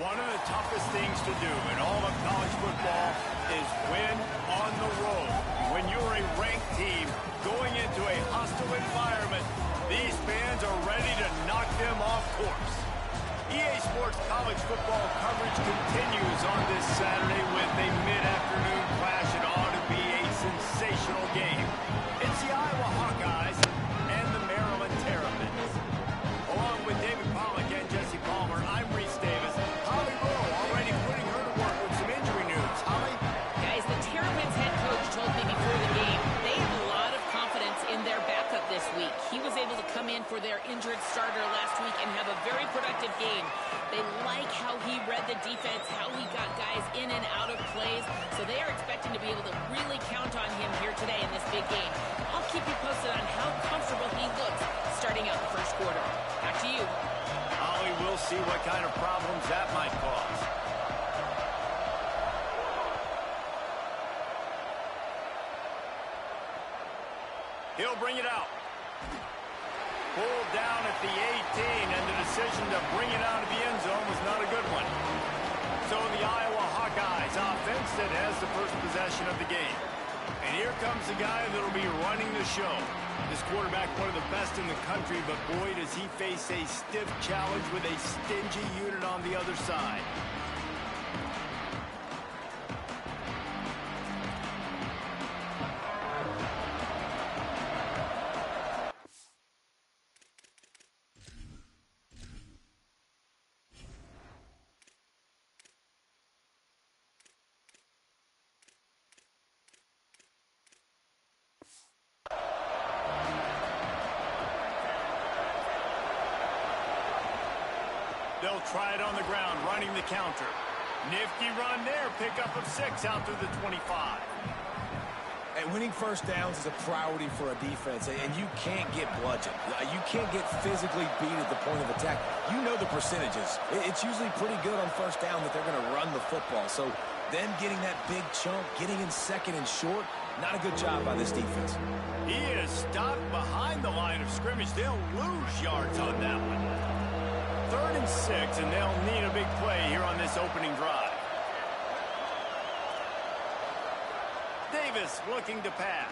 One of the toughest things to do in all of college football is win on the road. When you're a ranked team going into a hostile environment, these fans are ready to knock them off course. EA Sports college football coverage continues on this Saturday with a mid-afternoon clash. It ought to be a sensational game. It's the Iowa Hawkeyes and the Maryland Terrapins. Along with David Pollack and Jesse Palmer, I'm Reese Davis. Holly Rowe already putting her to work with some injury news. Holly? Guys, the Terrapins head coach told me before the game they have a lot of confidence in their backup this week. He was able to come in for their injured starter last week and have a very productive game. They like how he read the defense, how he got guys in and out of plays, so they are expecting to be able to really count on him here today in this big game. I'll keep you posted on how comfortable he looks starting out the first quarter. Back to you. Holly, we'll see what kind of problems that might cause. He'll bring it out. Pulled down at the 18, and the decision to bring it out of the end zone was not a good one. So the Iowa Hawkeyes offense that has the first possession of the game. And here comes the guy that will be running the show. This quarterback, one of the best in the country, but boy, does he face a stiff challenge with a stingy unit on the other side. They'll try it on the ground, running the counter. Nifty run there, pickup of 6 out to the 25. And winning first downs is a priority for a defense, and you can't get bludgeoned. You can't get physically beat at the point of attack. You know the percentages. It's usually pretty good on first down that they're going to run the football. So them getting that big chunk, getting in second and short, not a good job by this defense. He is stopped behind the line of scrimmage. They'll lose yards on that one. 3rd and 6, and they'll need a big play here on this opening drive. Davis looking to pass.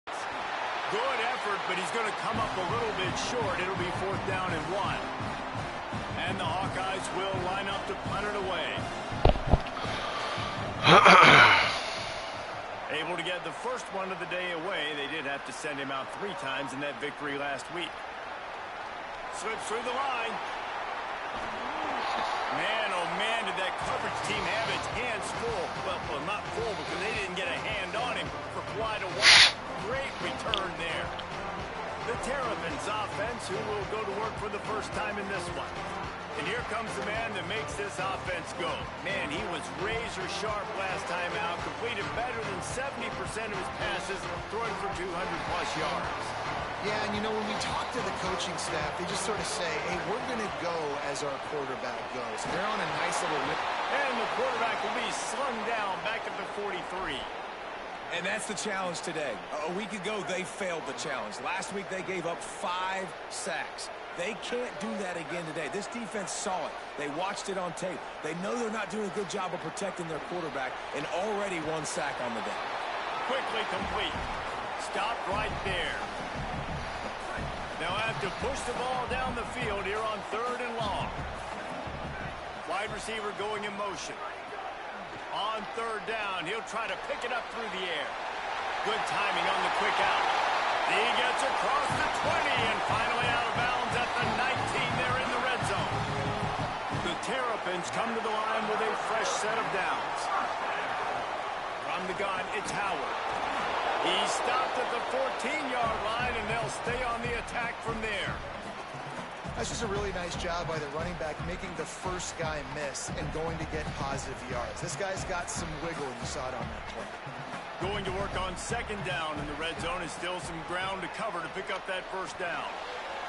Good effort, but he's going to come up a little bit short. It'll be 4th down and 1. And the Hawkeyes will line up to punt it away. Able to get the first one of the day away. They did have to send him out 3 times in that victory last week. Slips through the line. Man, oh man, did that coverage team have its hands full. Well, not full because they didn't get a hand on him for quite a while. Great return there. The Terrapins offense, who will go to work for the first time in this one. And here comes the man that makes this offense go. Man, he was razor sharp last time out. Completed better than 70% of his passes, throwing for 200-plus yards. Yeah, and you know, when we talk to the coaching staff, they just sort of say, hey, we're going to go as our quarterback goes. And they're on a nice little whip. And the quarterback will be slung down back at the 43. And that's the challenge today. A week ago, they failed the challenge. Last week, they gave up 5 sacks. They can't do that again today. This defense saw it. They watched it on tape. They know they're not doing a good job of protecting their quarterback, and already 1 sack on the day. Quickly complete. Stopped right there. They'll have to push the ball down the field here on 3rd and long. Wide receiver going in motion. On 3rd down, he'll try to pick it up through the air. Good timing on the quick out. He gets across the 20 and finally out of bounds at the 19 there in the red zone. The Terrapins come to the line with a fresh set of downs. From the gun, it's Howard. He stopped at the 14-yard line, and they'll stay on the attack from there. That's just a really nice job by the running back, making the first guy miss and going to get positive yards. This guy's got some wiggle, and you saw it on that play. Going to work on 2nd down in the red zone, and still some ground to cover to pick up that first down.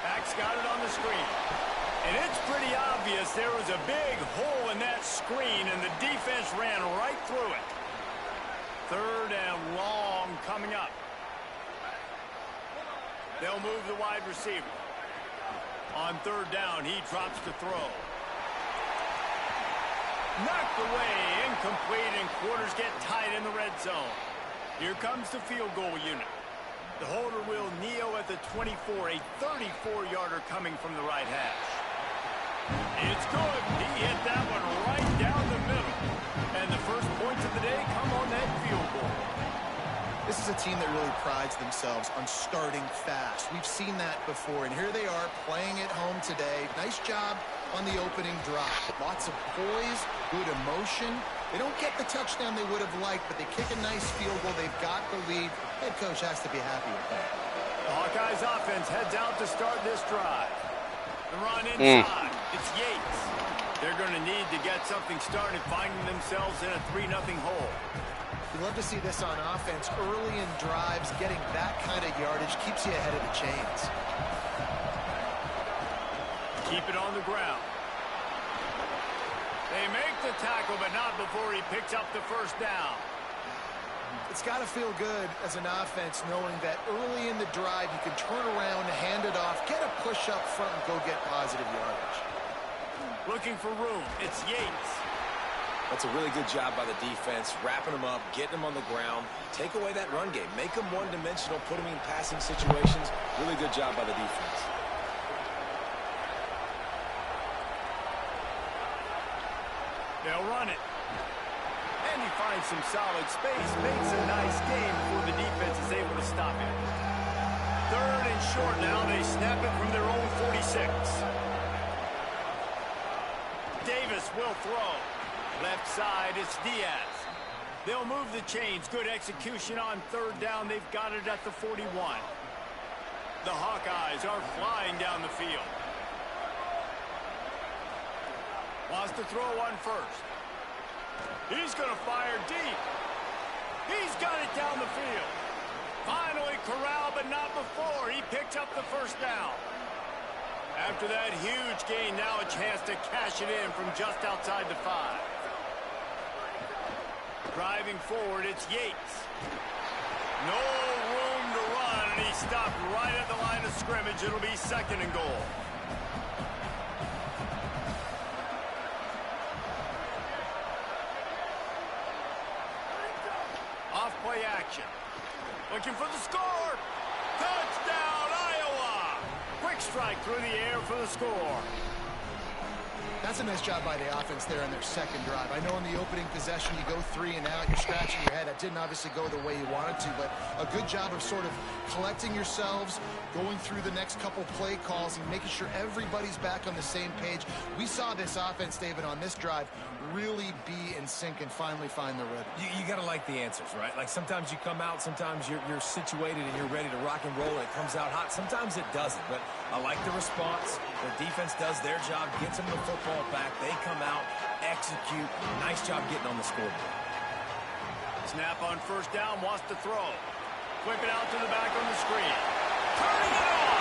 Back's got it on the screen. And it's pretty obvious there was a big hole in that screen, and the defense ran right through it. 3rd and long coming up. They'll move the wide receiver. On third down, he drops to throw. Knocked away, incomplete, and quarters get tight in the red zone. Here comes the field goal unit. The holder will kneel at the 24, a 34-yarder coming from the right hash. It's good. He hit that one right down the middle. And the first points of the day come on that field goal. This is a team that really prides themselves on starting fast. We've seen that before, and here they are playing at home today. Nice job on the opening drive. Lots of poise, good emotion. They don't get the touchdown they would have liked, but they kick a nice field goal. They've got the lead. Head coach has to be happy with that. The Hawkeyes offense heads out to start this drive. The run inside. It's Yates. They're going to need to get something started, finding themselves in a 3-0 hole. You love to see this on offense. Early in drives, getting that kind of yardage keeps you ahead of the chains. Keep it on the ground. They make the tackle, but not before he picks up the first down. It's got to feel good as an offense knowing that early in the drive you can turn around, hand it off, get a push up front, and go get positive yardage. Looking for room. It's Yates. That's a really good job by the defense, wrapping them up, getting them on the ground. Take away that run game. Make them one-dimensional, put them in passing situations. Really good job by the defense. They'll run it. And he finds some solid space, makes a nice game before the defense is able to stop him. Third and short now. They snap it from their own 46. Davis will throw. Left side, it's Diaz. They'll move the chains. Good execution on third down. They've got it at the 41. The Hawkeyes are flying down the field. Wants to throw one first. He's going to fire deep. He's got it down the field. Finally corralled, but not before. He picks up the first down. After that huge gain, now a chance to cash it in from just outside the 5. Driving forward, it's Yates. No room to run, and he stopped right at the line of scrimmage. It'll be second and goal. Off-play action. Looking for the score. Touchdown, Iowa! Quick strike through the air for the score. That's a nice job by the offense there in their second drive. I know in the opening possession you go 3 and out, you're scratching your head. That didn't obviously go the way you wanted to, but a good job of sort of collecting yourselves, going through the next couple play calls and making sure everybody's back on the same page. We saw this offense, David, on this drive really be in sync and finally find the rhythm. You got to like the answers, right? Like sometimes you come out, sometimes you're situated and you're ready to rock and roll and it comes out hot. Sometimes it doesn't, but I like the response. The defense does their job, gets them the football back. They come out, execute. Nice job getting on the scoreboard. Snap on first down, wants to throw. Whip it out to the back on the screen. Turning it on!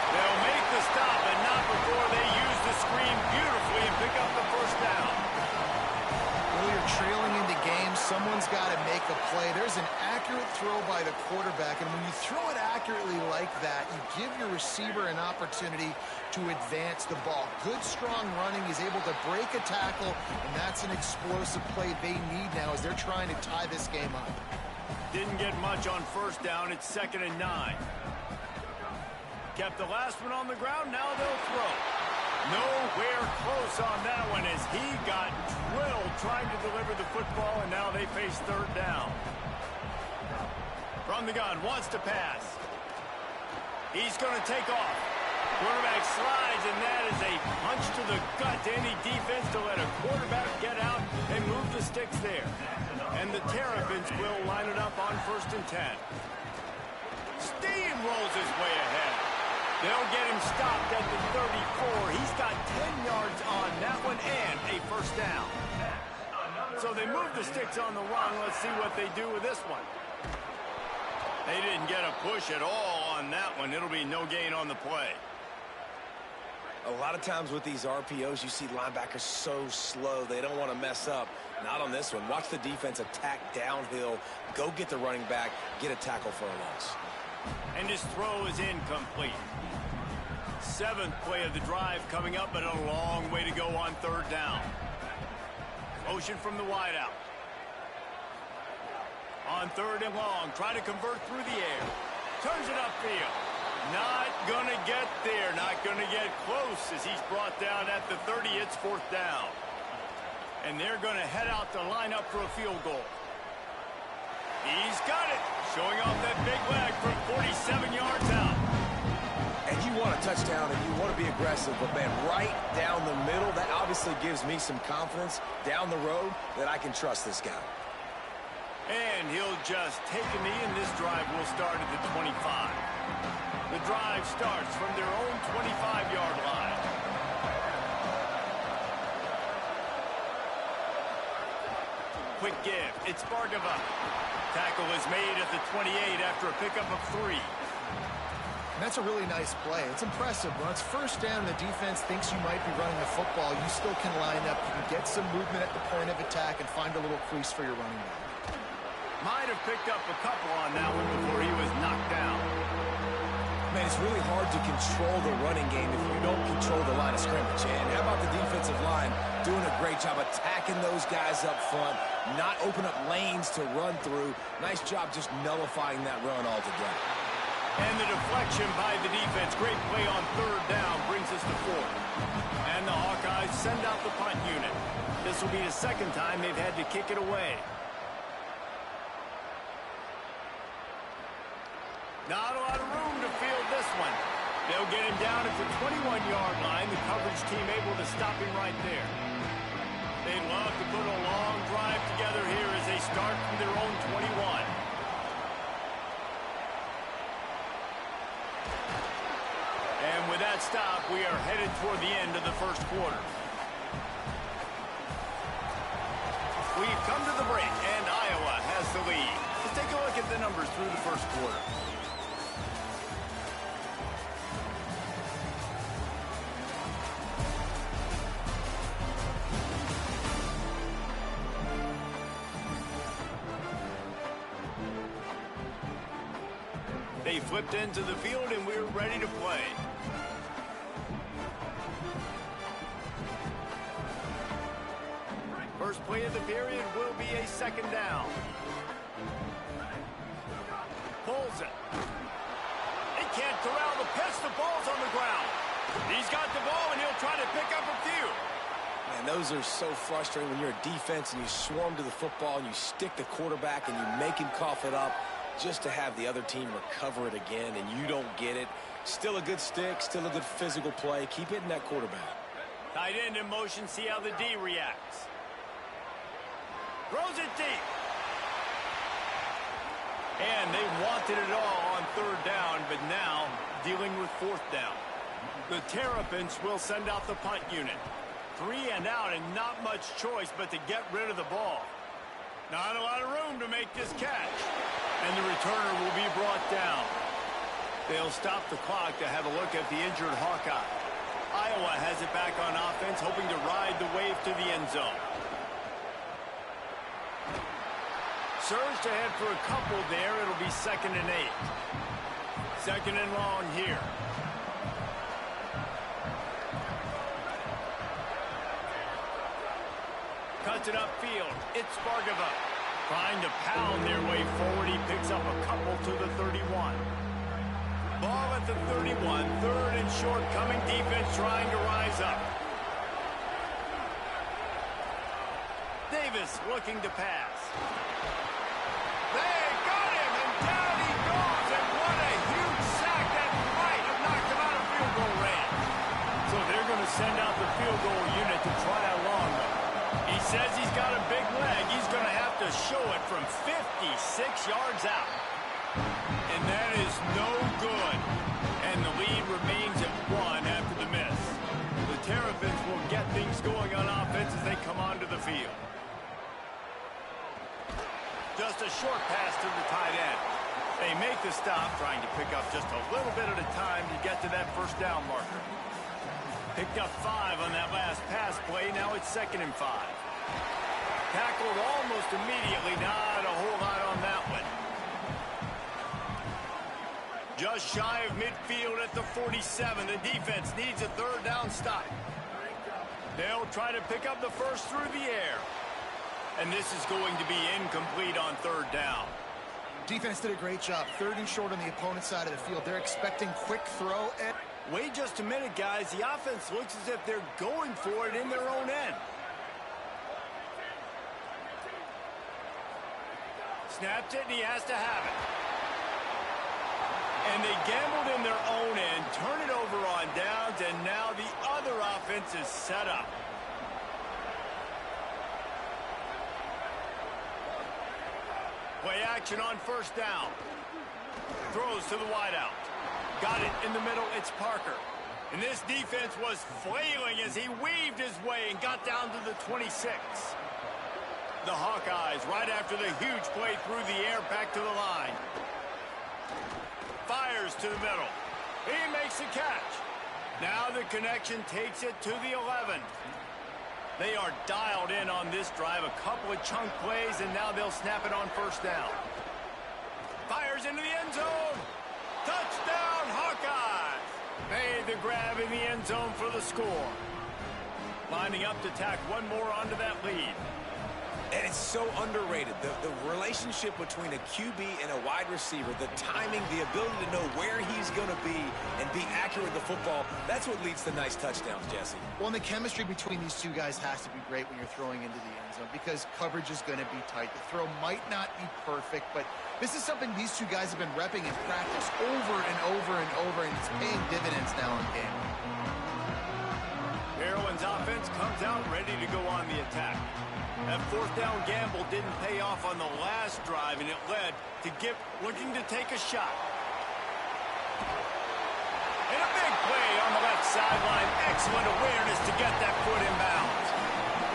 They'll make the stop, and not before they use the screen beautifully and pick up the first down. Well, you're trailing into games. Someone's got to make a play. There's an accurate throw by the quarterback, and when you throw it accurately like that, you give your receiver an opportunity to advance the ball. Good, strong running. He's able to break a tackle, and that's an explosive play they need now as they're trying to tie this game up. Didn't get much on first down. It's 2nd and 9. Kept the last one on the ground. Now they'll throw. Nowhere close on that one as he got drilled trying to deliver the football, and now they face third down. From the gun, wants to pass. He's going to take off. Quarterback slides, and that is a punch to the gut to any defense to let a quarterback get out and move the sticks there. And the Terrapins will line it up on 1st and 10. Steamrolls his way ahead. They'll get him stopped at the 34. He's got 10 yards on that one and a first down. So they move the sticks on the run. Let's see what they do with this one. They didn't get a push at all on that one. It'll be no gain on the play. A lot of times with these RPOs, you see linebackers so slow, they don't want to mess up. Not on this one. Watch the defense attack downhill, go get the running back, get a tackle for a loss. And his throw is incomplete. Seventh play of the drive coming up, but a long way to go on third down. Motion from the wideout. On third and long, trying to convert through the air. Turns it upfield. Not going to get there. Not going to get close as he's brought down at the 30. It's fourth down. And they're going to head out to line up for a field goal. He's got it. Showing off that big leg from 47 yards out. And you want a touchdown and you want to be aggressive, but, man, right down the middle, that obviously gives me some confidence down the road that I can trust this guy. And he'll just take a knee, and this drive will start at the 25. The drive starts from their own 25-yard line. Quick give. It's Bargava. Tackle is made at the 28 after a pickup of 3. That's a really nice play. It's impressive. When it's first down and the defense thinks you might be running the football, you still can line up. You can get some movement at the point of attack and find a little crease for your running back. Might have picked up a couple on that one before he was knocked down. Man, it's really hard to control the running game if you don't control the line of scrimmage. And how about the defensive line doing a great job attacking those guys up front, not open up lanes to run through. Nice job just nullifying that run altogether. And the deflection by the defense. Great play on third down brings us to fourth. And the Hawkeyes send out the punt unit. This will be the second time they've had to kick it away. Not a lot of room to field this one. They'll get him down at the 21-yard line. The coverage team able to stop him right there. They'd love to put a long drive together here as they start from their own 21. And with that stop, we are headed toward the end of the first quarter. We've come to the break, and Iowa has the lead. Let's take a look at the numbers through the first quarter. They flipped into the field, and we're ready to play. First play of the period will be a second down. Pulls it. They can't corral the pitch. The ball's on the ground. He's got the ball, and he'll try to pick up a few. Man, those are so frustrating when you're a defense and you swarm to the football and you stick the quarterback and you make him cough it up just to have the other team recover it again, and you don't get it. Still a good stick, still a good physical play. Keep hitting that quarterback. Tight end in motion, see how the D reacts. Throws it deep. And they wanted it all on third down, but now dealing with fourth down. The Terrapins will send out the punt unit. 3 and out, and not much choice but to get rid of the ball. Not a lot of room to make this catch. And the returner will be brought down. They'll stop the clock to have a look at the injured Hawkeye. Iowa has it back on offense, hoping to ride the wave to the end zone. Surged ahead for a couple there. It'll be 2nd and 8. 2nd and long here. Cuts it upfield. It's Bargava. Trying to pound their way forward. He picks up a couple to the 31. Ball at the 31. 3rd and short. Coming defense trying to rise up. Davis looking to pass. They got him, and down he goes. And what a huge sack. That might have knocked him out of field goal range. So they're going to send out the field goal unit to try a long one. He says he's got a big leg. He's going to have to show it from 56 yards out. And that is no good. And the lead remains at 1 after the miss. The Terrapins will get things going on offense as they come onto the field. Just a short pass to the tight end. They make the stop, trying to pick up just a little bit at a time to get to that first down marker. Picked up 5 on that last pass play. Now it's 2nd and 5. Tackled almost immediately. Not a whole lot on that one. Just shy of midfield at the 47. The defense needs a third down stop. They'll try to pick up the first through the air. And this is going to be incomplete on third down. Defense did a great job. Third and short on the opponent's side of the field. They're expecting quick throw. And wait just a minute, guys. The offense looks as if they're going for it in their own end. Snaps it, and he has to have it. And they gambled in their own end, turn it over on downs, and now the other offense is set up. Play action on first down. Throws to the wideout. Got it in the middle. It's Parker. And this defense was flailing as he weaved his way and got down to the 26. The Hawkeyes right after the huge play through the air back to the line. Fires to the middle. He makes the catch. Now the connection takes it to the 11. They are dialed in on this drive. A couple of chunk plays, and now they'll snap it on first down. Fires into the end zone. Touchdown, Hawkeyes. Made the grab in the end zone for the score. Lining up to tack one more onto that lead. And it's so underrated. The relationship between a QB and a wide receiver, the timing, the ability to know where he's going to be and be accurate with the football, that's what leads to nice touchdowns, Jesse. Well, and the chemistry between these two guys has to be great when you're throwing into the end zone because coverage is going to be tight. The throw might not be perfect, but this is something these two guys have been repping in practice over and over and over, and it's paying dividends now in game. Maryland's offense comes out ready to go on the attack. That fourth down gamble didn't pay off on the last drive, and it led to Gipp looking to take a shot. And a big play on the left sideline. Excellent awareness to get that foot in bounds.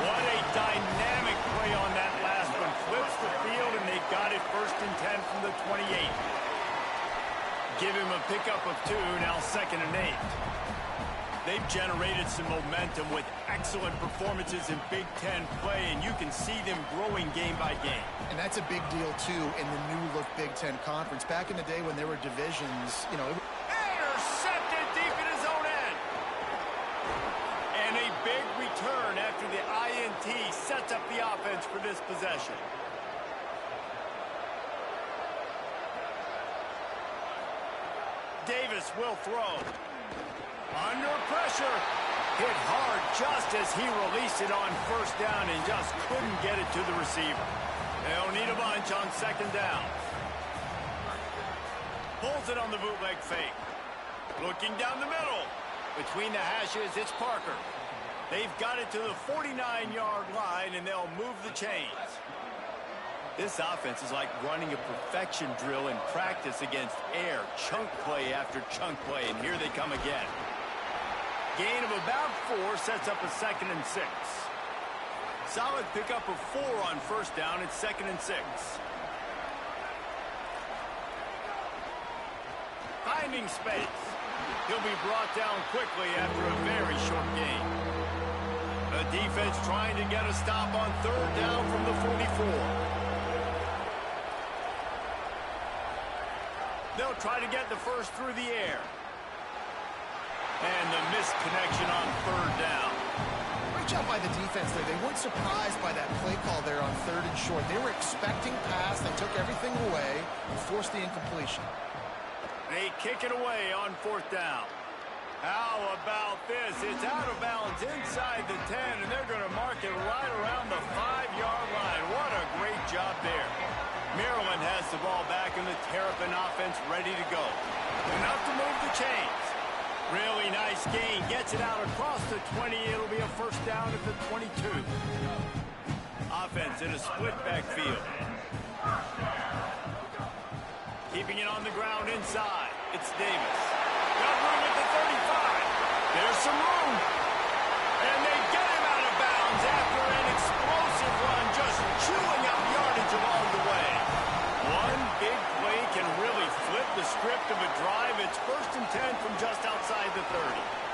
What a dynamic play on that last one. Flips the field, and they got it first and 10 from the 28. Give him a pickup of 2, now second and 8. They've generated some momentum with excellent performances in Big Ten play, and you can see them growing game by game. And that's a big deal, too, in the new-look Big Ten Conference. Back in the day when there were divisions, you know... Intercepted deep in his own end. And a big return after the INT sets up the offense for this possession. Davis will throw. Under pressure. Hit hard just as he released it on first down and just couldn't get it to the receiver. They'll need a bunch on second down. Pulls it on the bootleg fake. Looking down the middle. Between the hashes, it's Parker. They've got it to the 49-yard line, and they'll move the chains. This offense is like running a perfection drill in practice against air. Chunk play after chunk play, and here they come again. Gain of about 4 sets up a second and 6. Solid pickup of 4 on first down. It's second and 6. Finding space. He'll be brought down quickly after a very short gain. The defense trying to get a stop on third down from the 44. They'll try to get the first through the air. And the missed connection on third down. Great job by the defense there. They weren't surprised by that play call there on third and short. They were expecting pass. They took everything away and forced the incompletion. They kick it away on fourth down. How about this? It's out of bounds inside the 10, and they're going to mark it right around the 5-yard line. What a great job there. Maryland has the ball back, and the Terrapin offense ready to go. Enough to move the chains. Really nice gain. Gets it out across the 20. It'll be a first down at the 22. Offense in a split backfield. Keeping it on the ground inside. It's Davis. Got room at the 35. There's some room. And they get him out of bounds after an explosive run, just chewing up yardage along the way. One big play can really flip the script of a drive. It's first and 10 from just outside the 30.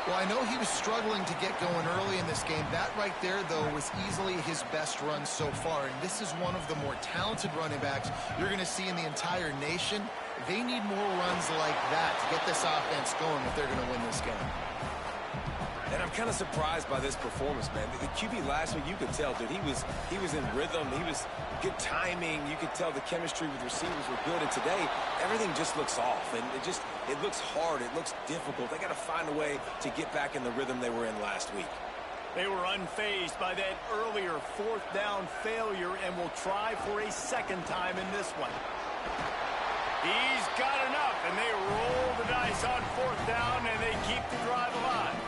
Well, I know he was struggling to get going early in this game. That right there, though, was easily his best run so far. And this is one of the more talented running backs you're going to see in the entire nation. They need more runs like that to get this offense going if they're going to win this game. And I'm kind of surprised by this performance, man. The QB last week, you could tell, dude, he was in rhythm. He was good timing. You could tell the chemistry with receivers were good. And today, everything just looks off. And it looks hard. It looks difficult. They got to find a way to get back in the rhythm they were in last week. They were unfazed by that earlier fourth down failure and will try for a second time in this one. He's got enough, and they roll the dice on fourth down, and they keep the drive alive.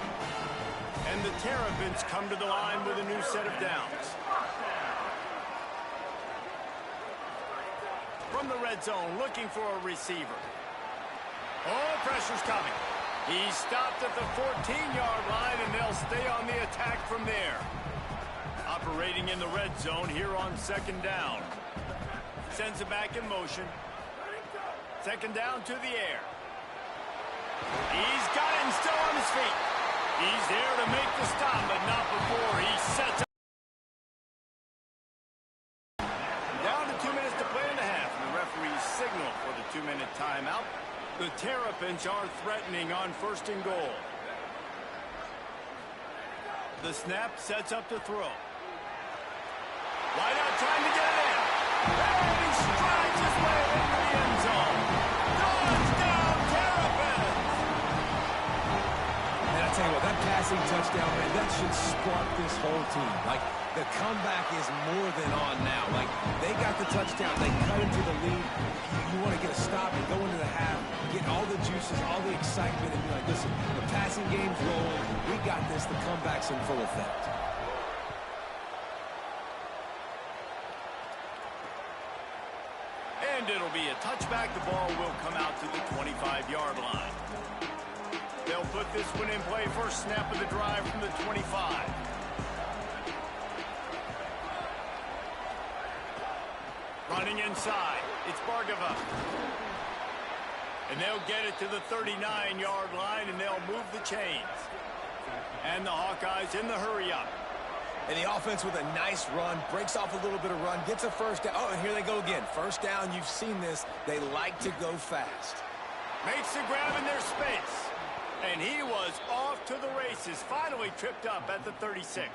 And the Terrapins come to the line with a new set of downs. From the red zone, looking for a receiver. Oh, pressure's coming. He's stopped at the 14-yard line, and they'll stay on the attack from there. Operating in the red zone here on second down. Sends it back in motion. Second down to the air. He's got it and still on his feet. He's there to make the stop, but not before he sets up. Down to 2 minutes to play in the half. And the referee's signal for the 2-minute timeout. The Terrapins are threatening on first and goal. The snap sets up to throw. Wide out trying to get it in. And he strides his way into the end zone. Touchdown, Terrapins! And I tell you what, that passing touchdown, man, that should spark this whole team. Like, the comeback is more than on now. Like, they got the touchdown. They cut into the lead. You want to get a stop and go into the half, get all the juices, all the excitement, and be like, listen, the passing game's rolling. We got this. The comeback's in full effect. And it'll be a touchback. The ball will come out to the 25-yard line. They'll put this one in play. First snap of the drive from the 25. Running inside. It's Bargava. And they'll get it to the 39-yard line, and they'll move the chains. And the Hawkeyes in the hurry-up. And the offense with a nice run, breaks off a little bit of run, gets a first down. Oh, and here they go again. First down, you've seen this. They like to go fast. Makes the grab in their space. And he was off to the races. Finally tripped up at the 36.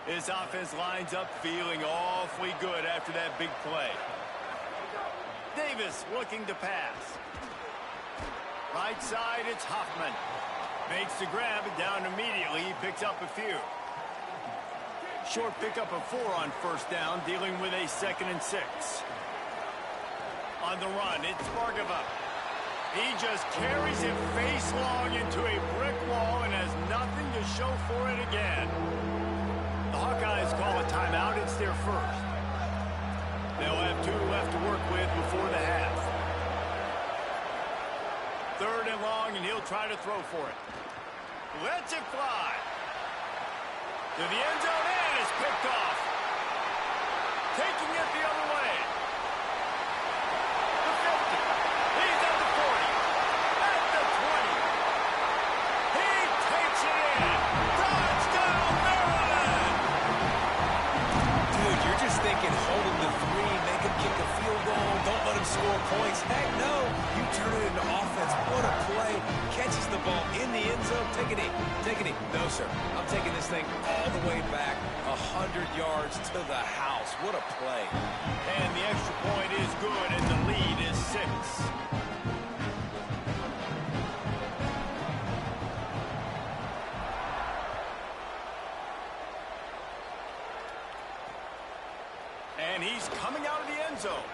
This offense lines up feeling awfully good after that big play. Davis looking to pass. Right side, it's Hoffman. Makes the grab and down immediately. He picks up a few. Short pickup of 4 on first down, dealing with a 2nd and 6. On the run, it's Bargava. He just carries it face long into a brick wall and has nothing to show for it again. The Hawkeyes call a timeout. It's their first. They'll have 2 left to work with before the half. 3rd and long, and he'll try to throw for it. Lets it fly. To the end zone, and it's picked off. Taking it the other way. The 50. He's at the 40. At the 20. He takes it in. Touchdown, Maryland! Dude, you're just thinking, hold him to 3, make him kick a field goal, don't let him score points. Heck no, you turn it into offense. What a play. Catches the ball in the end zone. Take it in. Take it in. No, sir. I'm taking this thing all the way back 100 yards to the house. What a play. And the extra point is good, and the lead is 6. And he's coming out of the end zone.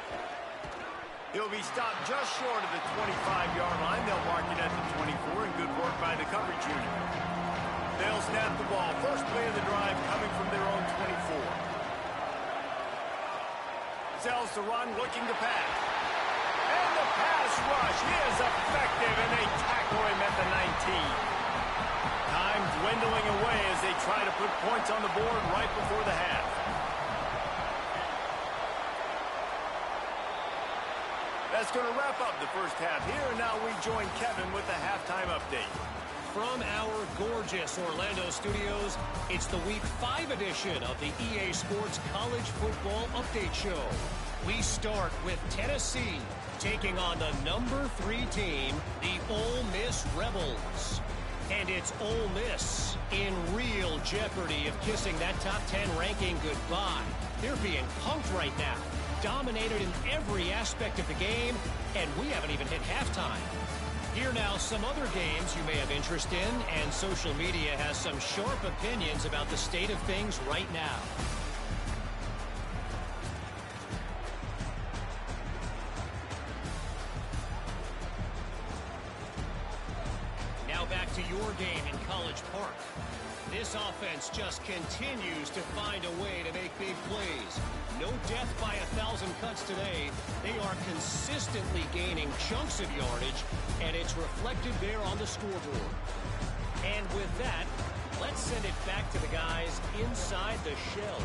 He'll be stopped just short of the 25-yard line. They'll mark it at the 24, and good work by the coverage unit. They'll snap the ball. First play of the drive coming from their own 24. Sells the run, looking to pass. And the pass rush is effective, and they tackle him at the 19. Time dwindling away as they try to put points on the board right before the half. That's going to wrap up the first half here, and now we join Kevin with the halftime update. From our gorgeous Orlando studios, it's the Week 5 edition of the EA Sports College Football Update Show. We start with Tennessee taking on the number 3 team, the Ole Miss Rebels. And it's Ole Miss in real jeopardy of kissing that top 10 ranking goodbye. They're being punked right now, dominated in every aspect of the game, and we haven't even hit halftime. Here now, some other games you may have interest in, and social media has some sharp opinions about the state of things right now. Now back to your game in College Park. This offense just continues to find a way to make big plays. No death by 1,000 cuts today. They are consistently gaining chunks of yardage, and it's reflected there on the scoreboard. And with that, let's send it back to the guys inside the shell.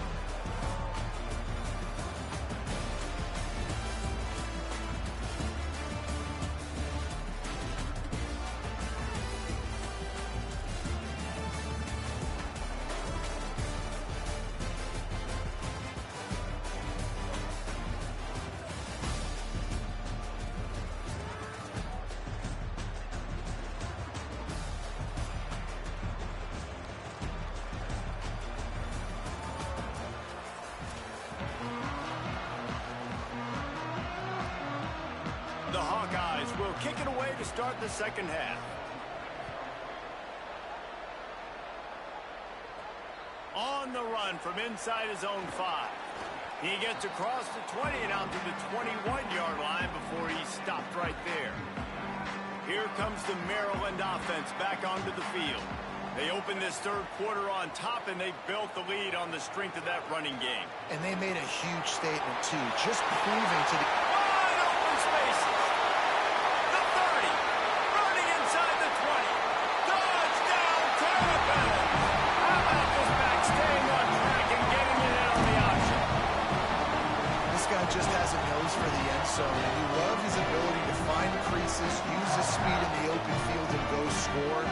The Hawkeyes will kick it away to start the second half. On the run from inside his own 5. He gets across the 20 and out to the 21-yard line before he's stopped right there. Here comes the Maryland offense back onto the field. They opened this third quarter on top, and they built the lead on the strength of that running game. And they made a huge statement, too, just proving to the... Wide open spaces. The 30. Running inside the 20. Touchdown, Terrapins. How about this back staying on track and getting it in on the option? This guy just has a nose for the end zone, and we love his ability to find creases, use his speed in the open field, and go score.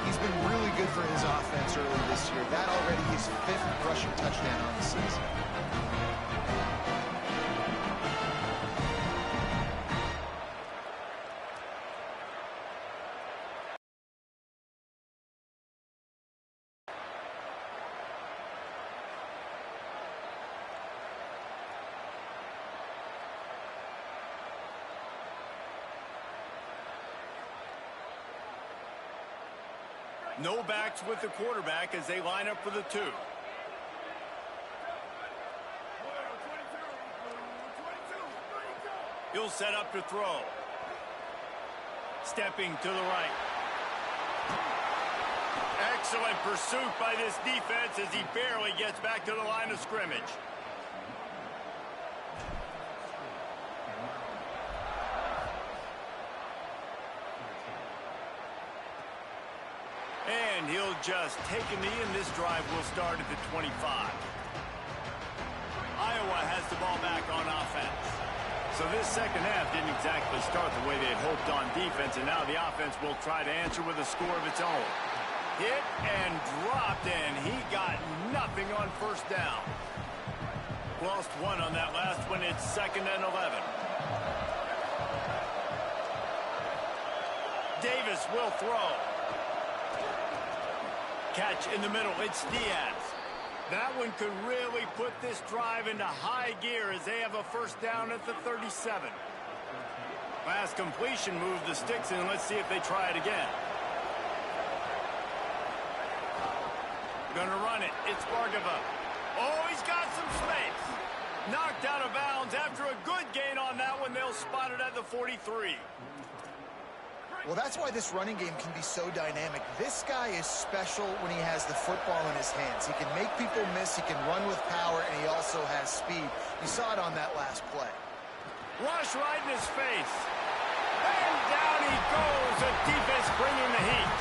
He's been really good for his offense early this year. That already his 5th rushing touchdown on the season. No backs with the quarterback as they line up for the 2. He'll set up to throw. Stepping to the right. Excellent pursuit by this defense as he barely gets back to the line of scrimmage. And he'll just take a knee, and this drive will start at the 25. Iowa has the ball back on offense. So this second half didn't exactly start the way they had hoped on defense, and now the offense will try to answer with a score of its own. Hit and dropped, and he got nothing on first down. Lost 1 on that last one. It's 2nd and 11. Davis will throw. Catch in the middle. It's Diaz. That one could really put this drive into high gear as they have a first down at the 37. Last completion moved the sticks in. Let's see if they try it again. Gonna run it. It's Bargava. Oh, he's got some space. Knocked out of bounds. After a good gain on that one, they'll spot it at the 43. Well, that's why this running game can be so dynamic. This guy is special when he has the football in his hands. He can make people miss, he can run with power, and he also has speed. You saw it on that last play. Rush right in his face. And down he goes. The defense bringing the heat.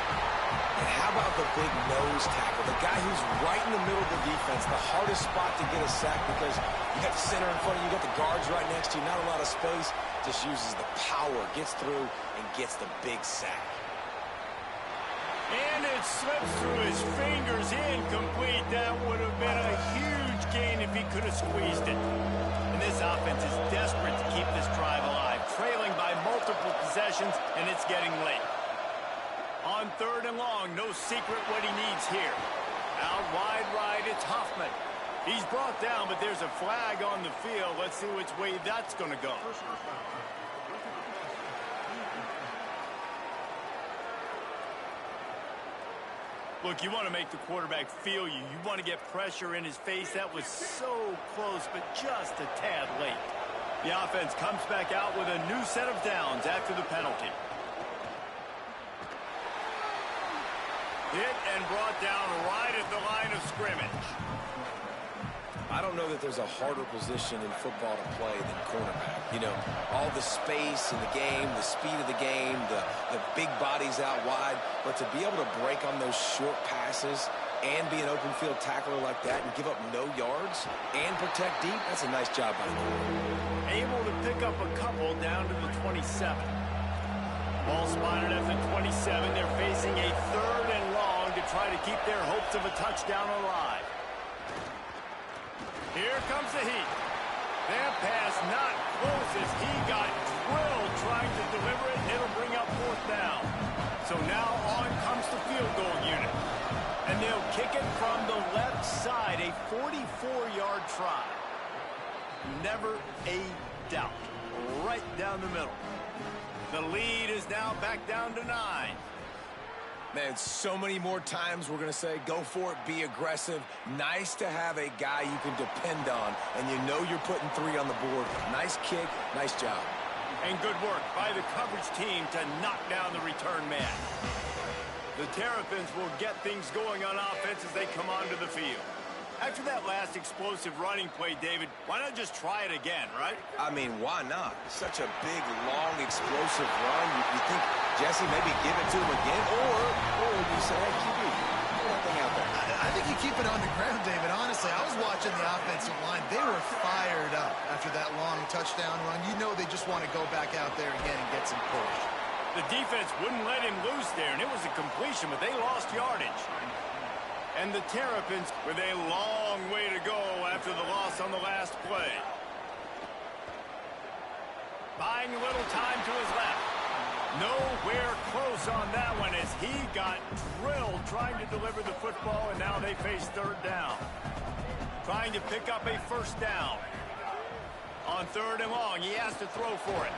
And how about the big nose tackle? The guy who's right in the middle of the defense, the hardest spot to get a sack because you got the center in front of you, you got the guards right next to you, not a lot of space. Just uses the power, gets through, and gets the big sack. And it slips through his fingers, incomplete. That would have been a huge gain if he could have squeezed it. And this offense is desperate to keep this drive alive, trailing by multiple possessions, and it's getting late. On 3rd and long, no secret what he needs here. Out wide right, it's Hoffman. He's brought down, but there's a flag on the field. Let's see which way that's going to go. Look, you want to make the quarterback feel you. You want to get pressure in his face. That was so close, but just a tad late. The offense comes back out with a new set of downs after the penalty. Hit and brought down right at the line of scrimmage. I don't know that there's a harder position in football to play than cornerback. You know, all the space in the game, the speed of the game, the big bodies out wide. But to be able to break on those short passes and be an open field tackler like that and give up no yards and protect deep, that's a nice job by the corner. Able to pick up a couple down to the 27. Ball spotted at the 27. They're facing a 3rd and long to try to keep their hopes of a touchdown alive. Here comes the heat. That pass not close as he got drilled trying to deliver it, and it'll bring up 4th down. So now on comes the field goal unit. And they'll kick it from the left side, a 44-yard try. Never a doubt. Right down the middle. The lead is now back down to 9. Man, so many more times we're going to say, go for it, be aggressive. Nice to have a guy you can depend on, and you know you're putting 3 on the board. Nice kick, nice job. And good work by the coverage team to knock down the return man. The Terrapins will get things going on offense as they come onto the field. After that last explosive running play, David, why not just try it again, right? I mean, why not? Such a big, long, explosive run. You think, Jesse, maybe give it to him again? Or you say, hey, QB, get that thing out there. I think you keep it on the ground, David. Honestly, I was watching the offensive line. They were fired up after that long touchdown run. You know they just want to go back out there again and get some push. The defense wouldn't let him loose there, and it was a completion, but they lost yardage. And the Terrapins with a long way to go after the loss on the last play. Buying a little time to his left. Nowhere close on that one as he got drilled trying to deliver the football, and now they face 3rd down. Trying to pick up a 1st down. On 3rd and long, he has to throw for it.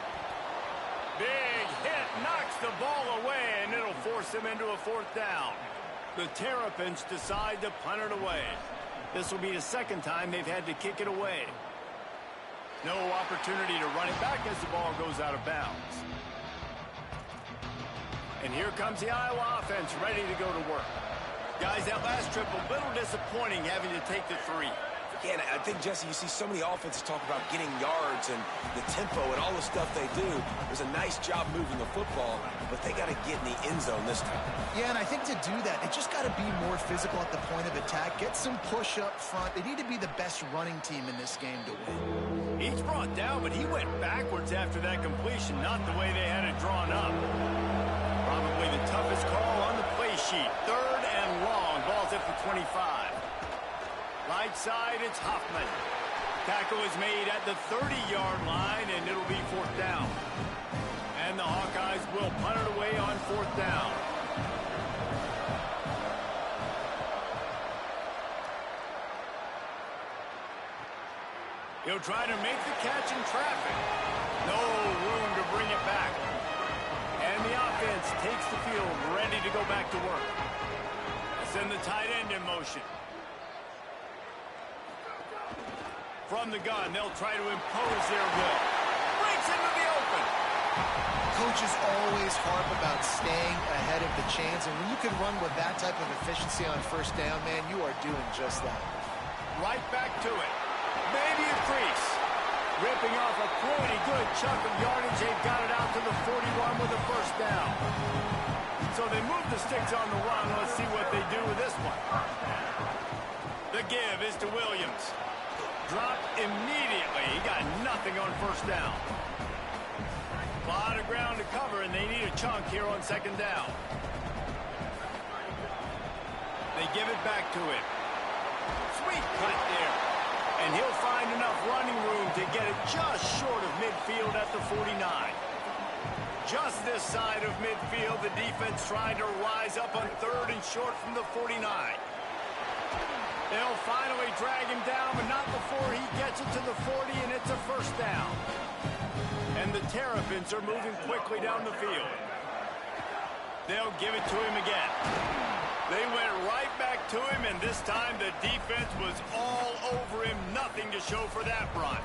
Big hit, knocks the ball away, and it'll force him into a 4th down. The Terrapins decide to punt it away. This will be the 2nd time they've had to kick it away. No opportunity to run it back as the ball goes out of bounds. And here comes the Iowa offense ready to go to work. Guys, that last trip a little disappointing having to take the 3. Yeah, and I think, Jesse, you see so many offenses talk about getting yards and the tempo and all the stuff they do. It was a nice job moving the football, but they got to get in the end zone this time. Yeah, and I think to do that, they just got to be more physical at the point of attack, get some push up front. They need to be the best running team in this game to win. He's brought down, but he went backwards after that completion, not the way they had it drawn up. Probably the toughest call on the play sheet. 3rd and long, ball's at the 25. Right side, it's Hoffman. Tackle is made at the 30-yard line, and it'll be 4th down. And the Hawkeyes will punt it away on 4th down. He'll try to make the catch in traffic. No room to bring it back. And the offense takes the field, ready to go back to work. Send the tight end in motion. From the gun, they'll try to impose their will. Breaks into the open. Coaches always harp about staying ahead of the chains, and when you can run with that type of efficiency on 1st down, man, you are doing just that. Right back to it. Maybe a crease. Ripping off a pretty good chunk of yardage. They've got it out to the 41 with a 1st down. So they move the sticks on the run. Let's see what they do with this one. The give is to Williams. Dropped immediately. He got nothing on 1st down. A lot of ground to cover, and they need a chunk here on 2nd down. They give it back to him. Sweet cut there. And he'll find enough running room to get it just short of midfield at the 49. Just this side of midfield, the defense trying to rise up on 3rd and short from the 49. They'll finally drag him down, but not before he gets it to the 40, and it's a first down. And the Terrapins are moving quickly down the field. They'll give it to him again. They went right back to him, and this time the defense was all over him. Nothing to show for that run.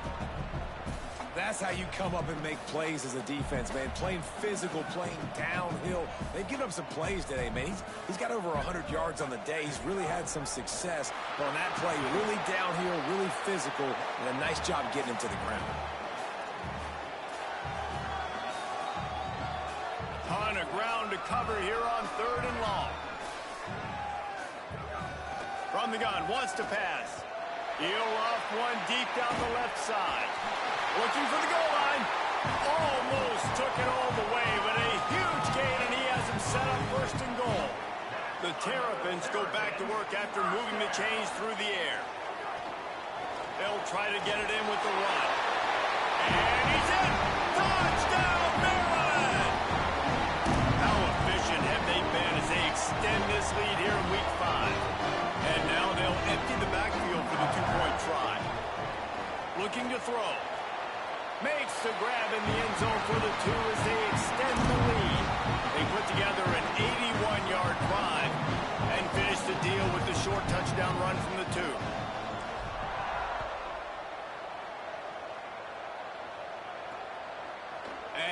That's how you come up and make plays as a defense, man. Playing physical, playing downhill. They've given up some plays today, man. He's got over 100 yards on the day. He's really had some success. But on that play, really downhill, really physical, and a nice job getting him to the ground. Ton of ground to cover here on 3rd and long. From the gun, wants to pass. He'll off one deep down the left side. Looking for the goal line. Almost took it all the way, but a huge gain, and he has him set up 1st and goal. The Terrapins go back to work after moving the chains through the air. They'll try to get it in with the run. And he's in! Touchdown, Maryland! How efficient have they been as they extend this lead here in Week 5? And now they'll empty the backfield for the 2-point try. Looking to throw. Makes the grab in the end zone for the 2 as they extend the lead. They put together an 81-yard drive and finish the deal with the short touchdown run from the 2.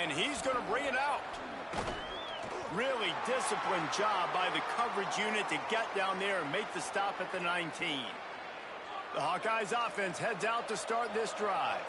And he's going to bring it out. Really disciplined job by the coverage unit to get down there and make the stop at the 19. The Hawkeyes offense heads out to start this drive.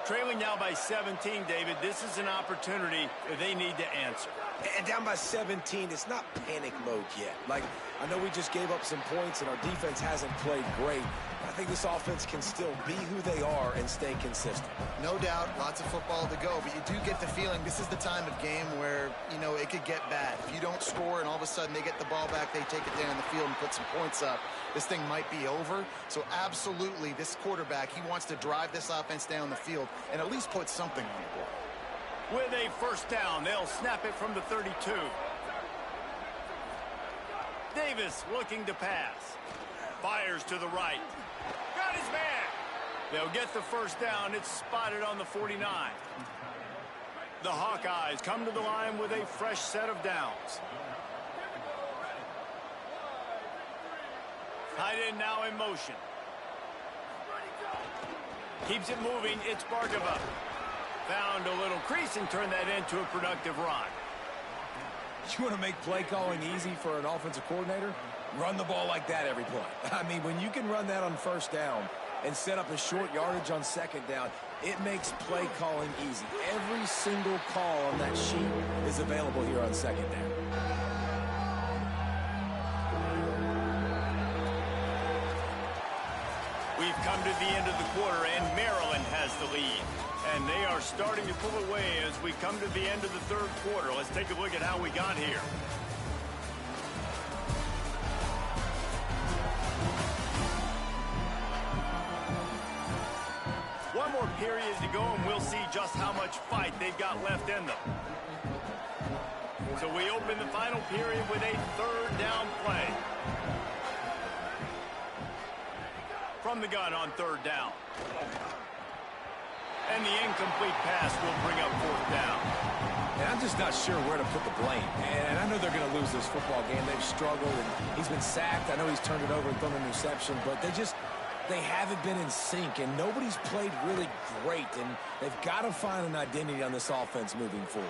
Trailing now by 17, David. This is an opportunity that they need to answer. And down by 17, it's not panic mode yet. Like, I know we just gave up some points and our defense hasn't played great. I think this offense can still be who they are and stay consistent. No doubt, lots of football to go, but you do get the feeling this is the time of game where, you know, it could get bad. If you don't score and all of a sudden they get the ball back, they take it down the field and put some points up, this thing might be over. So absolutely, this quarterback, he wants to drive this offense down the field and at least put something on the board. With a first down, they'll snap it from the 32. Davis looking to pass. Fires to the right. Got his man. They'll get the first down. It's spotted on the 49. The Hawkeyes come to the line with a fresh set of downs. Tight end now in motion. Keeps it moving. It's Barkova. Found a little crease and turned that into a productive run. You want to make play calling easy for an offensive coordinator? Run the ball like that every play. I mean, when you can run that on first down and set up a short yardage on second down, it makes play calling easy. Every single call on that sheet is available here on second down. We've come to the end of the quarter, and Maryland has the lead. And they are starting to pull away as we come to the end of the 3rd quarter. Let's take a look at how we got here. One more period to go, and we'll see just how much fight they've got left in them. So we open the final period with a 3rd down play. From the gun on 3rd down. And the incomplete pass will bring up 4th down. And I'm just not sure where to put the blame. And I know they're going to lose this football game. They've struggled, and he's been sacked. I know he's turned it over and thrown an interception, but they haven't been in sync, and nobody's played really great. And they've got to find an identity on this offense moving forward.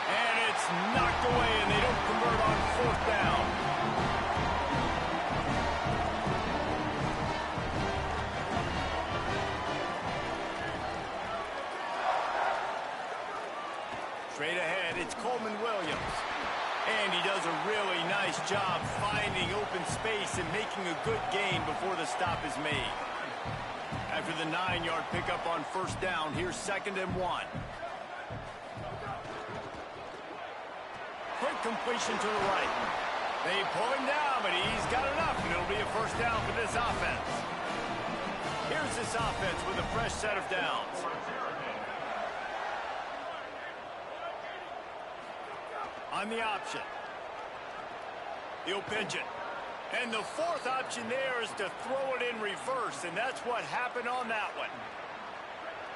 And it's knocked away, and they don't convert on 4th down. Straight ahead, it's Coleman Williams. And he does a really nice job finding open space and making a good gain before the stop is made. After the 9-yard pickup on 1st down, here's 2nd and 1. Quick completion to the right. They pull him down, but he's got enough, and it'll be a 1st down for this offense. Here's begins this offense with a fresh set of downs. On the option. He'll pitch it. And the fourth option there is to throw it in reverse, and that's what happened on that one.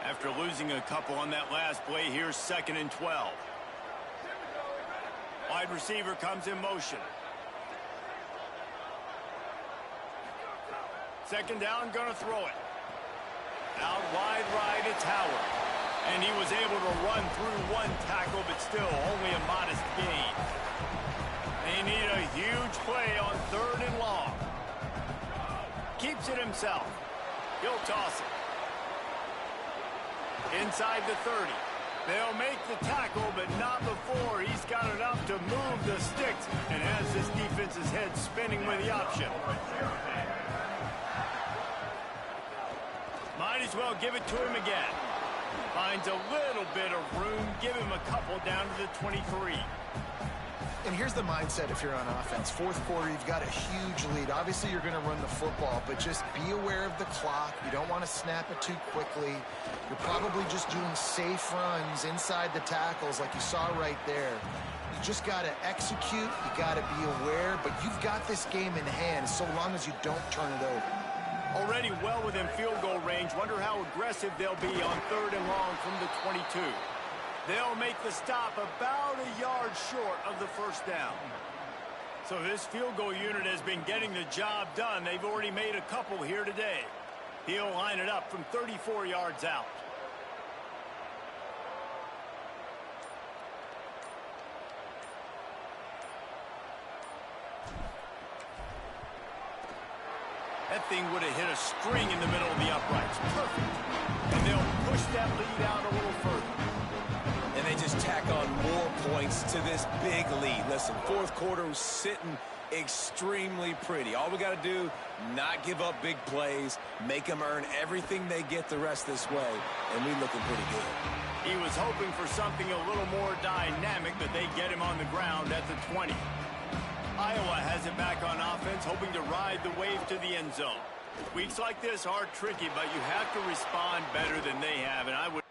After losing a couple on that last play, here's 2nd and 12. Wide receiver comes in motion. 2nd down, gonna throw it. Out wide right, it's Howard. And he was able to run through one tackle, but still only a modest gain. They need a huge play on 3rd and long. Keeps it himself. He'll toss it. Inside the 30. They'll make the tackle, but not before he's got enough to move the sticks and has this defense's head spinning with the option. Might as well give it to him again. Finds a little bit of room. Give him a couple down to the 23. And here's the mindset if you're on offense. 4th quarter, you've got a huge lead. Obviously, you're going to run the football, but just be aware of the clock. You don't want to snap it too quickly. You're probably just doing safe runs inside the tackles like you saw right there. You just got to execute. You got to be aware, but you've got this game in hand so long as you don't turn it over. Already well within field goal range. Wonder how aggressive they'll be on 3rd and long from the 22. They'll make the stop about a yard short of the 1st down. So this field goal unit has been getting the job done. They've already made a couple here today. He'll line it up from 34 yards out. That thing would have hit a string in the middle of the uprights. Perfect. And they'll push that lead out a little further. And they just tack on more points to this big lead. Listen, 4th quarter was sitting extremely pretty. All we got to do, not give up big plays, make them earn everything they get the rest this way, and we looking pretty good. He was hoping for something a little more dynamic, but they get him on the ground at the 20. Iowa has it back on offense, hoping to ride the wave to the end zone. Weeks like this are tricky, but you have to respond better than they have, and I would...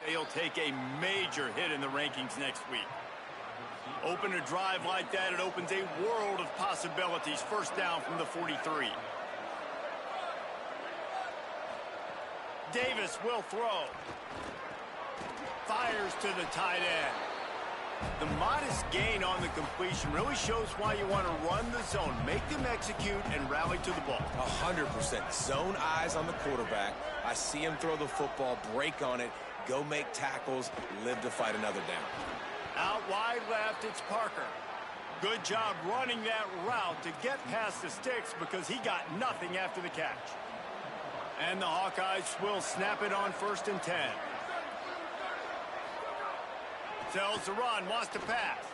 They'll take a major hit in the rankings next week. Open a drive like that, it opens a world of possibilities. 1st down from the 43. Davis will throw. Fires to the tight end. The modest gain on the completion really shows why you want to run the zone. Make them execute and rally to the ball. 100%. Zone eyes on the quarterback. I see him throw the football, break on it, go make tackles, live to fight another down. Out wide left, it's Parker. Good job running that route to get past the sticks because he got nothing after the catch. And the Hawkeyes will snap it on 1st and 10. Tells the run, wants to pass.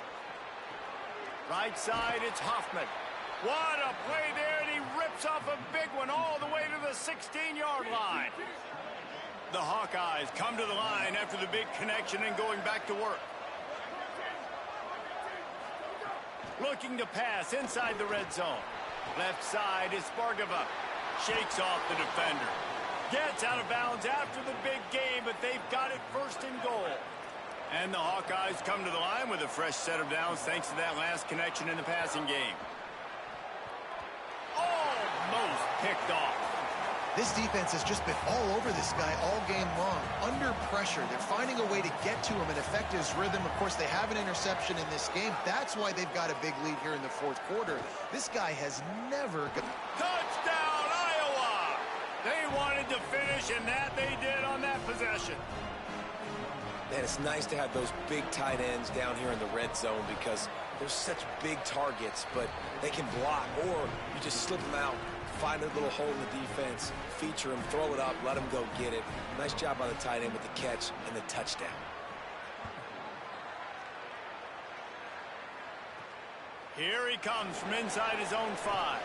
Right side, it's Hoffman. What a play there, and he rips off a big one all the way to the 16-yard line. The Hawkeyes come to the line after the big connection and going back to work. Looking to pass inside the red zone. Left side is Spargava. Shakes off the defender. Gets out of bounds after the big game, but they've got it 1st and goal. And the Hawkeyes come to the line with a fresh set of downs thanks to that last connection in the passing game. Almost picked off. This defense has just been all over this guy all game long. Under pressure, they're finding a way to get to him and affect his rhythm. Of course, they have an interception in this game. That's why they've got a big lead here in the fourth quarter. This guy has never... Touchdown, Iowa! They wanted to finish, and that they did on that possession. Man, it's nice to have those big tight ends down here in the red zone because they're such big targets, but they can block, or you just slip them out, find a little hole in the defense, feature him, throw it up, let him go get it. Nice job by the tight end with the catch and the touchdown. Here he comes from inside his own 5.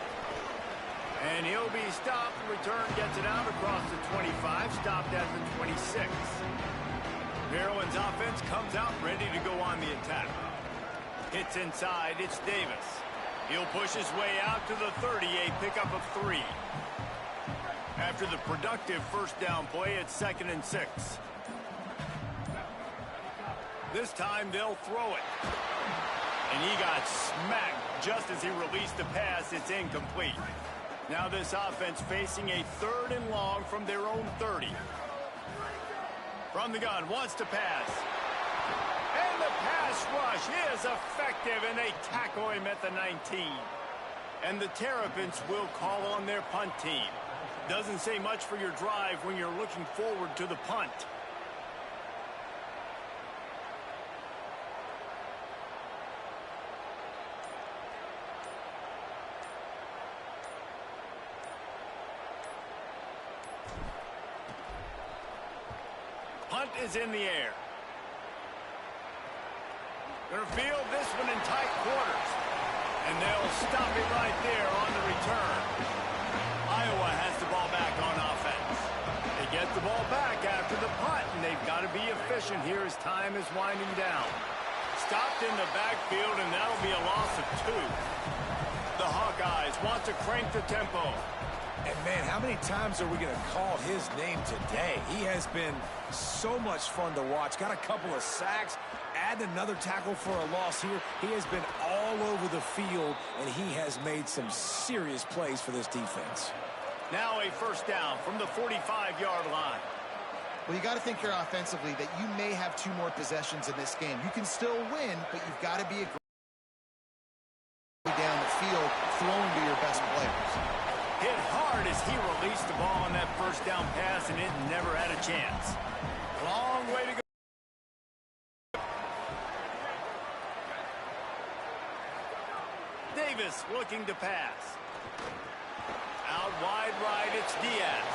And he'll be stopped. Return gets it out across the 25, stopped at the 26. Maryland's offense comes out ready to go on the attack. Hits inside, it's Davis. He'll push his way out to the 30, a pickup of 3. After the productive first down play, it's 2nd and 6. This time they'll throw it. And he got smacked just as he released the pass. It's incomplete. Now this offense facing a 3rd and long from their own 30. From the gun, wants to pass. And the pass rush is effective, and they tackle him at the 19. And the Terrapins will call on their punt team. Doesn't say much for your drive when you're looking forward to the punt. Punt is in the air. Gonna field this one in tight quarters. And they'll stop it right there on the return. Iowa has the ball back on offense. They get the ball back after the punt, and they've got to be efficient here as time is winding down. Stopped in the backfield, and that'll be a loss of 2. The Hawkeyes want to crank the tempo. And, man, how many times are we going to call his name today? He has been so much fun to watch. Got a couple of sacks. Add another tackle for a loss here. He has been all over the field, and he has made some serious plays for this defense. Now a first down from the 45-yard line. Well, you got to think here offensively that you may have 2 more possessions in this game. You can still win, but you've got to be aggressive down the field, throwing to your best players. Hit hard as he released the ball on that first down pass, and it never had a chance. Long way to go. Davis looking to pass. Out wide right, it's Diaz.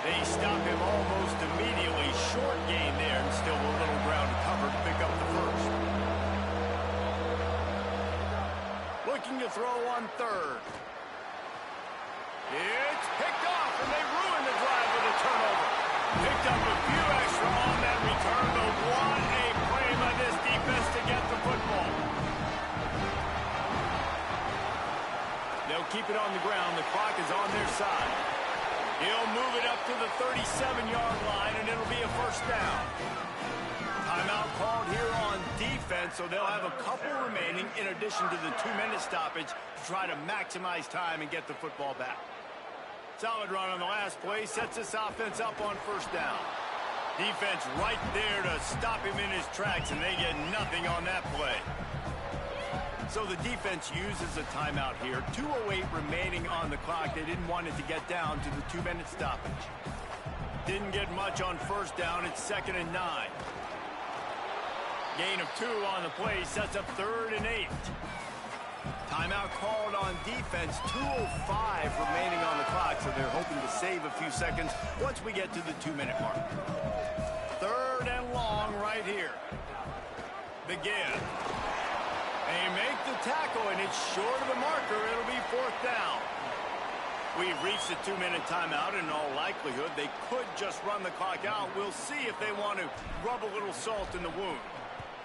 They stop him almost immediately. Short gain there, and still a little ground to cover to pick up the first. Looking to throw on 3rd. It's picked off, and they ruin the drive with a turnover. Picked up a few extra on that return, but what a play by this defense to get the football. They'll keep it on the ground. The clock is on their side. He'll move it up to the 37-yard line, and it'll be a first down. Timeout called here on defense, so they'll have a couple remaining in addition to the 2-minute stoppage to try to maximize time and get the football back. Solid run on the last play, sets this offense up on first down. Defense right there to stop him in his tracks, and they get nothing on that play. So the defense uses a timeout here. 2:08 remaining on the clock. They didn't want it to get down to the 2-minute stoppage. Didn't get much on first down. It's 2nd and 9. Gain of 2 on the play sets up 3rd and 8. Timeout called on defense. 2:05 remaining on the clock, so they're hoping to save a few seconds once we get to the 2-minute mark. 3rd and long right here. Begin. They make the tackle, and it's short of the marker. It'll be 4th down. We've reached the 2-minute timeout. In all likelihood, they could just run the clock out. We'll see if they want to rub a little salt in the wound.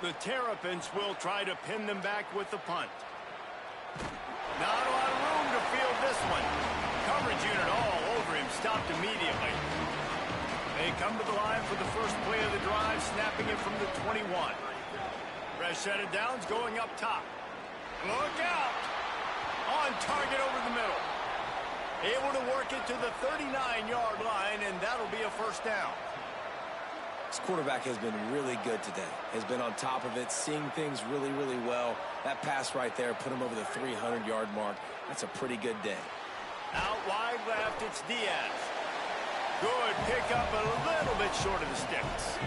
The Terrapins will try to pin them back with the punt. Not a lot of room to field this one. Coverage unit all over him, stopped immediately. They come to the line for the first play of the drive, snapping it from the 21. Fresh set of downs going up top. Look out! On target over the middle. Able to work it to the 39-yard line, and that'll be a first down. This quarterback has been really good today. Has been on top of it, seeing things really, really well. That pass right there put him over the 300-yard mark. That's a pretty good day. Out wide left, it's Diaz. Good pickup, a little bit short of the sticks.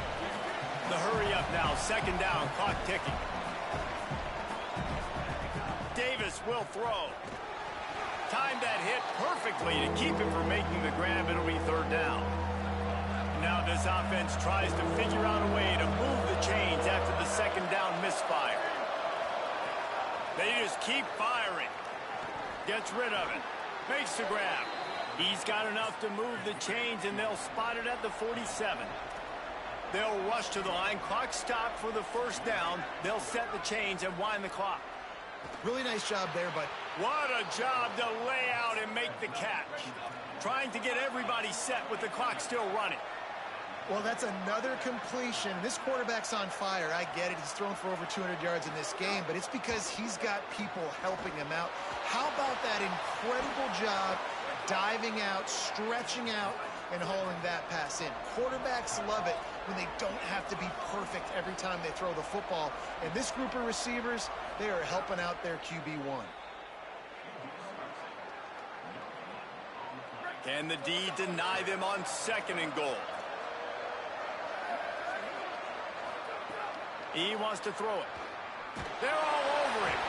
The hurry up now, second down, clock ticking. Davis will throw. Timed that hit perfectly to keep him from making the grab. It'll be third down. Now this offense tries to figure out a way to move the chains after the second down misfire. They just keep firing. Gets rid of it. Makes the grab. He's got enough to move the chains, and they'll spot it at the 47. They'll rush to the line. Clock stopped for the first down. They'll set the chains and wind the clock. Really nice job there, but what a job to lay out and make the catch. Trying to get everybody set with the clock still running. well, that's another completion. This quarterback's on fire. I get it. He's thrown for over 200 yards in this game, but it's because he's got people helping him out. How about that incredible job diving out, stretching out, and hauling that pass in? Quarterbacks love it when they don't have to be perfect every time they throw the football. And this group of receivers, they are helping out their QB1. Can the D deny them on second and goal? He wants to throw it. They're all over him.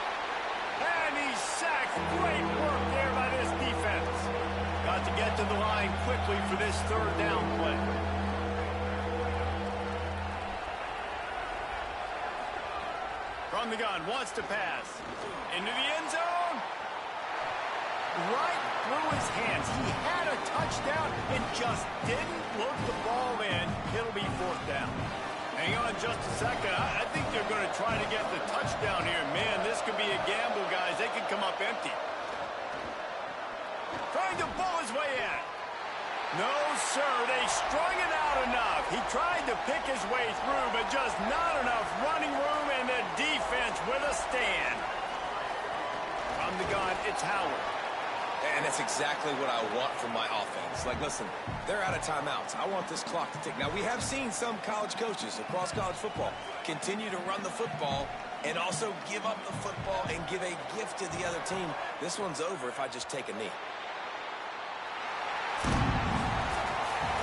And he's sacked. Great work there by this defense. Got to get to the line quickly for this third down play. From the gun, wants to pass. Into the end zone. Right through his hands. He had a touchdown and just didn't look the ball in. It'll be fourth down. Hang on just a second. I think they're going to try to get the touchdown here. Man, this could be a gamble, guys. They could come up empty. Trying to pull his way in. No, sir. They strung it out enough. He tried to pick his way through, but just not enough running room, and the defense with a stand. From the gun, it's Howard. And that's exactly what I want from my offense. Like, listen, they're out of timeouts. I want this clock to tick. Now, we have seen some college coaches across college football continue to run the football and also give up the football and give a gift to the other team. This one's over if I just take a knee.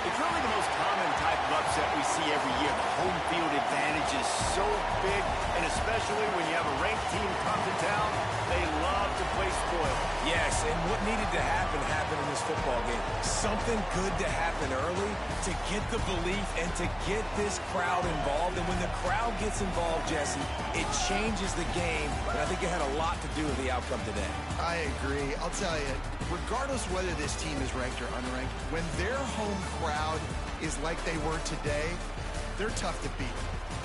It's really the most common type of upset we see every year. The home field advantage is so big, and especially when you have a ranked team come to town, they love to play spoil. Yes, and what needed to happen happened in this football game. Something good to happen early to get the belief and to get this crowd involved. And when the crowd gets involved, Jesse, it changes the game, and I think it had a lot to do with the outcome today. I agree. I'll tell you, regardless whether this team is ranked or unranked, when their home crowd is like they were today, they're tough to beat,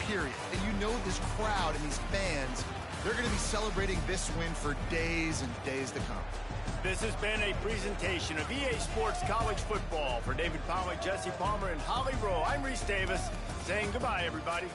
period. And you know this crowd and these fans, they're going to be celebrating this win for days and days to come. This has been a presentation of EA Sports College Football. For David Pollack, Jesse Palmer, and Holly Rowe, I'm Reese Davis saying goodbye, everybody.